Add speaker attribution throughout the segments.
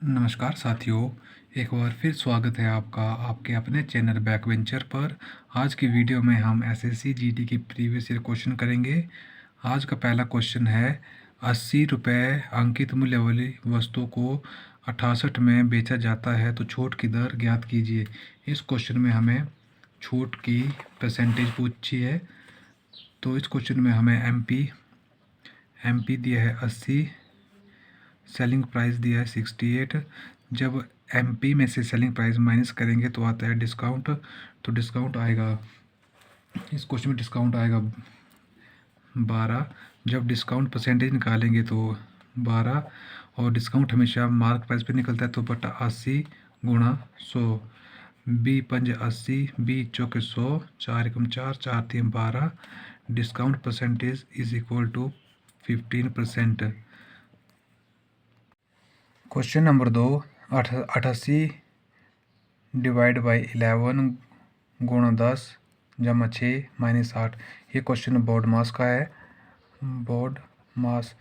Speaker 1: नमस्कार साथियों, एक बार फिर स्वागत है आपका आपके अपने चैनल बैकवेंचर पर। आज की वीडियो में हम एसएससी जीडी की प्रीवियस ईयर क्वेश्चन करेंगे। आज का पहला क्वेश्चन है, 80 रुपये अंकित मूल्य वाली वस्तु को 68 में बेचा जाता है तो छूट की दर ज्ञात कीजिए। इस क्वेश्चन में हमें छूट की परसेंटेज पूछी है। तो इस क्वेश्चन में हमें एमपी दिया है 80, सेलिंग प्राइस दिया है 68। जब एमपी में से सेलिंग प्राइस माइनस करेंगे तो आता है डिस्काउंट। तो डिस्काउंट आएगा, इस क्वेश्चन में डिस्काउंट आएगा 12। जब डिस्काउंट परसेंटेज निकालेंगे तो 12, और डिस्काउंट हमेशा मार्क प्राइस पे निकलता है तो बटा 80 गुणा 100। बी पंज 80, बी चौके 100, 4 एकम 4, 4 तीन 12। Discount percentage is equal to 15%। Question number 2, 88 divide by 11 गुणा 10 जमा 6 माइनस 8। ये क्वेश्चन बोर्ड मास का है। बोर्ड मास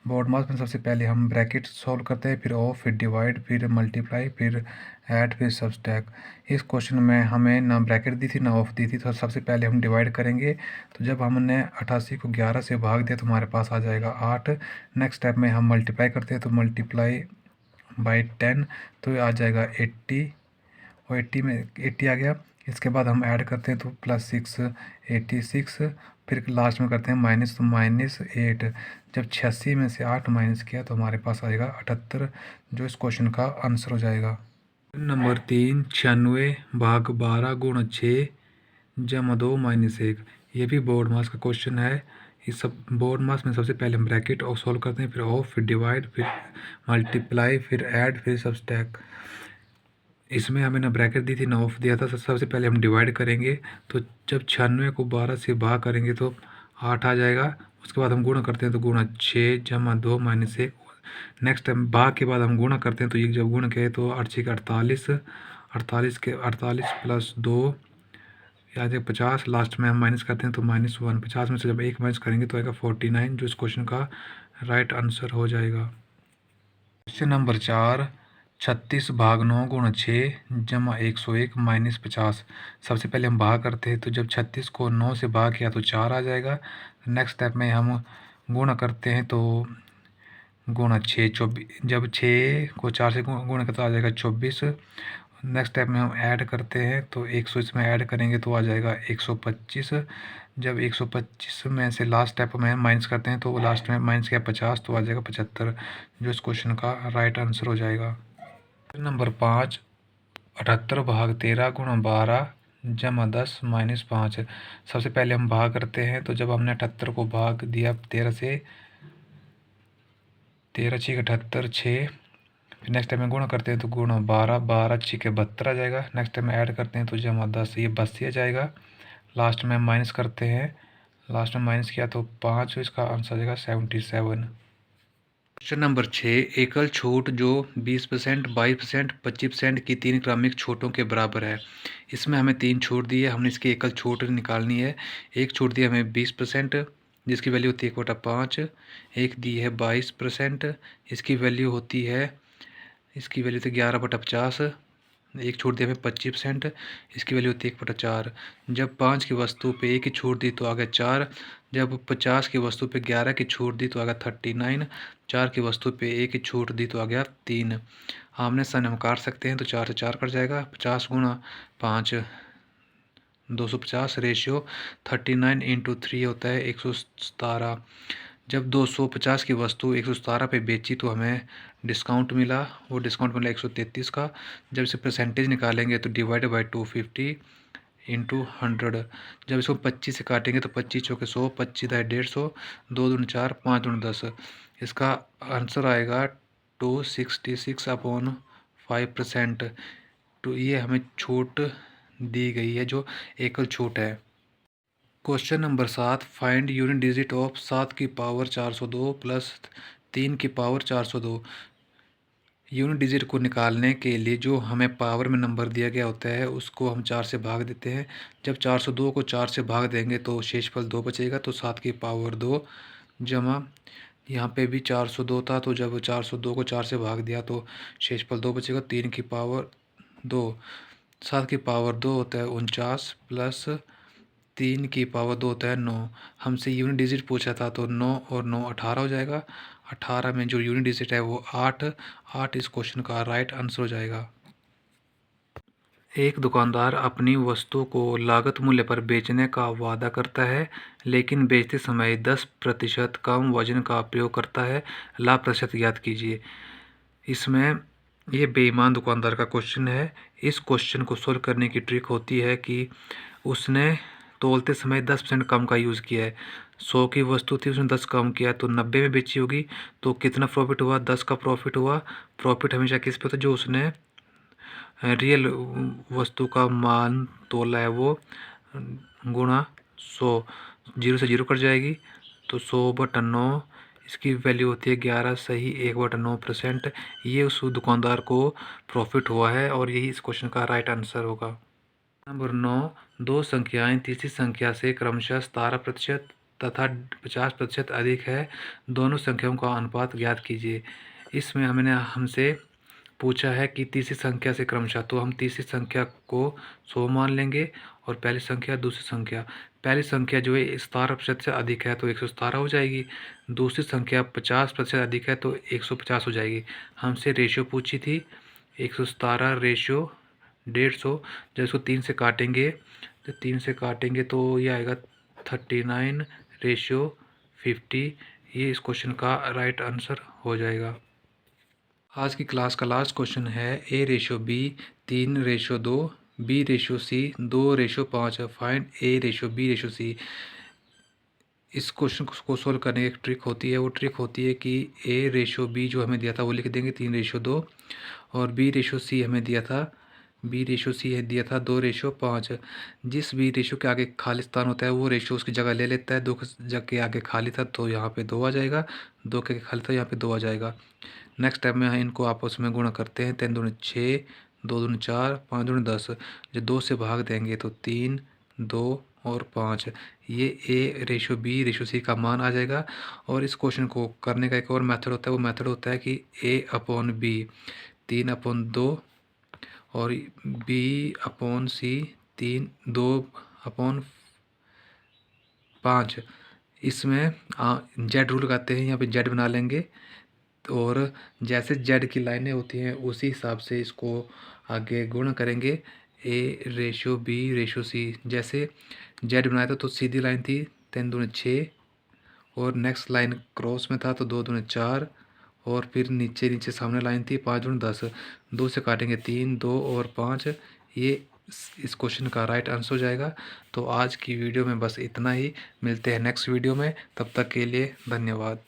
Speaker 1: में सबसे पहले हम ब्रैकेट सॉल्व करते हैं, फिर ऑफ, फिर डिवाइड, फिर मल्टीप्लाई, फिर ऐड, फिर सब्सट्रैक्ट। इस क्वेश्चन में हमें ना ब्रैकेट दी थी ना ऑफ दी थी, तो सबसे पहले हम डिवाइड करेंगे। तो जब हमने 88 को 11 से भाग दिया तो हमारे पास आ जाएगा 8। नेक्स्ट स्टेप में हम मल्टीप्लाई करते हैं, तो मल्टीप्लाई बाई 10 तो आ जाएगा 80, और 80 में 80 आ गया। इसके बाद हम ऐड करते हैं तो +6 86, फिर लास्ट में करते हैं माइनस, तो -8। जब 86 में से 8 माइनस किया तो हमारे पास आएगा 78, जो इस क्वेश्चन का आंसर हो जाएगा। नंबर 3, 96 भाग 12 गुणा 6 जमा 2 माइनस 1। ये भी बोर्ड मास का क्वेश्चन है। इस सब बोर्ड मास में सबसे पहले हम ब्रैकेट और सॉल्व करते हैं, फिर ऑफ, फिर डिवाइड, फिर मल्टीप्लाई, फिर ऐड, फिर सब्सट्रैक्ट। इसमें हमें ना ब्रैकेट दी थी ना ऑफ दिया था। सबसे पहले हम डिवाइड करेंगे, तो जब 96 को 12 से भाग करेंगे तो 8 आ जाएगा। उसके बाद हम गुणा करते हैं तो गुणा 6 जमा 2 माइनस 1। नेक्स्ट टाइम भाग के बाद हम गुणा करते हैं, तो ये जब गुण किए तो 8 6 48, 48 प्लस 2 या 50। लास्ट में हम माइनस करते हैं तो -1। 50 में से जब 1 माइनस करेंगे तो आएगा 49, जो इस क्वेश्चन का राइट आंसर हो जाएगा। क्वेश्चन नंबर 4, 36 भाग 9 गुणा 6 जमा 101 माइनस 50। सबसे पहले हम भाग करते हैं, तो जब 36 को 9 से भाग किया तो 4 आ जाएगा। नेक्स्ट स्टेप में हम गुणा करते हैं तो गुणा 6 24, जब 6 को 4 से गुणा करते तो आ जाएगा 24। नेक्स्ट स्टेप में हम ऐड करते हैं, तो 100 इसमें ऐड करेंगे तो आ जाएगा 125। जब 125 में से लास्ट स्टेप में माइनस करते हैं तो लास्ट में माइनस किया 50 तो आ जाएगा 75, जो इस क्वेश्चन का राइट आंसर हो जाएगा। नंबर 5, 78 भाग 13 गुणा 12 जमा 10 माइनस 5। सबसे पहले हम भाग करते हैं, तो जब हमने 78 को भाग दिया 13 से, 13 6 78 6। फिर नेक्स्ट टाइम में गुणा करते हैं तो गुणा 12, 12 6 के 72 आ जाएगा। नेक्स्ट टाइम में ऐड करते हैं तो जमा 10, ये 82 आ जाएगा। लास्ट में माइनस करते हैं, लास्ट में माइनस किया तो 5, इसका आंसर आ जाएगा 77। क्वेश्चन नंबर 6, एकल छूट जो 20%, 22%, 25% की 3 क्रमिक छूटों के बराबर है। इसमें हमें 3 छूट दी है, हमने इसकी एकल छूट निकालनी है। एक छूट दी है हमें 20%, जिसकी वैल्यू होती है 1/5। एक दी है 22%, इसकी वैल्यू होती है, इसकी वैल्यू थी 11/50। एक छूट दी हमें 25%, इसकी वैल्यू होती है 1/4। जब 5 की वस्तु पे 1 की छूट दी तो आ गया 4। जब 50 की वस्तु पे 11 की छूट दी तो आ गया 39। 4 की वस्तु पे 1 की छूट दी तो आ गया 3। आमने सामने हम काट सकते हैं, तो 4 से 4 कट जाएगा। 50 गुणा 5 250, रेशियो 39 × 3 होता है 117। जब 250 की वस्तु 117 पे बेची तो हमें डिस्काउंट मिला, वो डिस्काउंट मिला 133 का। जब इसे परसेंटेज निकालेंगे तो डिवाइड बाई 250 × 100। जब इसको 25 से काटेंगे तो 25 चौके 100, 25 दाई 150, 2 दूनी 4, 5 दूनी 10। इसका आंसर आएगा 266/5%। तो ये हमें छूट दी गई है, जो एकल छूट है। Question number 7, find unit digit of 7 की पावर 402 प्लस 3 की पावर 402। यूनिट डिजिट को निकालने के लिए जो हमें पावर में नंबर दिया गया होता है उसको हम 4 से भाग देते हैं। जब 402 को 4 से भाग देंगे तो शेषफल 2 बचेगा, तो 7 की पावर 2 जमा यहाँ पे भी 402 था, तो जब 402 को 4 से भाग दिया तो शेषफल 2 बचेगा। 3 की पावर 2, 7 की पावर 2 होता है 49, प्लस 3 की पावर 2 होता है 9। हमसे यूनिट डिजिट पूछा था, तो 9 और 9 18 हो जाएगा। 18 में जो यूनिट डिजिट है वो 8, 8 इस क्वेश्चन का राइट आंसर हो जाएगा। एक दुकानदार अपनी वस्तु को लागत मूल्य पर बेचने का वादा करता है, लेकिन बेचते समय 10% कम वजन का प्रयोग करता है। लाभ प्रतिशत ज्ञात कीजिए। इसमें ये बेईमान दुकानदार का क्वेश्चन है। इस क्वेश्चन को सोल्व करने की ट्रिक होती है कि उसने तोलते समय 10% कम का यूज़ किया है। 100 की वस्तु थी, उसने 10 कम किया, तो 90 में बेची होगी। तो कितना प्रॉफिट हुआ? 10 का प्रॉफिट हुआ। प्रॉफिट हमेशा किस पे होता है? जो उसने रियल वस्तु का मान तोला है वो गुणा 100। 0 से 0 कट जाएगी, तो 100/9 इसकी वैल्यू होती है 11 सही 1/9%। ये उस दुकानदार को प्रॉफिट हुआ है और यही इस क्वेश्चन का राइट आंसर होगा। नंबर 9, दो संख्याएं तीसरी संख्या से क्रमशः 17% तथा 50% अधिक है। दोनों संख्याओं का अनुपात ज्ञात कीजिए। इसमें हमसे पूछा है कि तीसरी संख्या से क्रमशः, तो हम तीसरी संख्या को 100 मान लेंगे और पहली संख्या दूसरी संख्या। पहली संख्या जो है 17% से अधिक है तो 117 हो जाएगी। दूसरी संख्या 50% अधिक है तो 150 हो जाएगी। हमसे रेशियो पूछी थी, 117 रेशियो 150। जब इसको 3 से काटेंगे, तो 3 से काटेंगे तो ये आएगा 39 रेशियो 50। ये इस क्वेश्चन का राइट आंसर हो जाएगा। आज की क्लास का लास्ट क्वेश्चन है A/B 3/2, B/C 2/5। Find A/B/C। इस क्वेश्चन को सोल्व करने की एक ट्रिक होती है। वो ट्रिक होती है कि A/B जो हमें दिया था वो लिख देंगे 3/2, और B/C हमें दिया था, B/C है दिया था 2/5। जिस भी रेशो के आगे खाली स्थान होता है वो रेशो उसकी जगह ले लेता है। 2 की जगह के आगे खाली था तो यहाँ पे 2 आ जाएगा, 2 के आगे खाली था यहाँ पे 2 आ जाएगा। नेक्स्ट टाइम में इनको आपस में गुणा करते हैं। 3 दूनी 6, 2 दूनी 4, 5 दूनी 10। जब 2 से भाग देंगे तो 3, 2 और 5। ये A/B/C का मान आ जाएगा। और इस क्वेश्चन को करने का एक और मेथड होता है। वो मेथड होता है कि A/B 3/2 और B/C 2/5। इसमें जेड रूल लगाते हैं, यहाँ पे जेड बना लेंगे। और जैसे जेड की लाइनें होती हैं उसी हिसाब से इसको आगे गुणा करेंगे। A/B/C। जैसे जेड बनाया था तो सीधी लाइन थी, 3 दूनी 6, और नेक्स्ट लाइन क्रॉस में था तो 2 दूनी 4, और फिर नीचे नीचे सामने लाइन थी 5 दूनी 10। 2 से काटेंगे 3, 2 और 5। ये इस क्वेश्चन का राइट आंसर हो जाएगा। तो आज की वीडियो में बस इतना ही। मिलते हैं नेक्स्ट वीडियो में, तब तक के लिए धन्यवाद।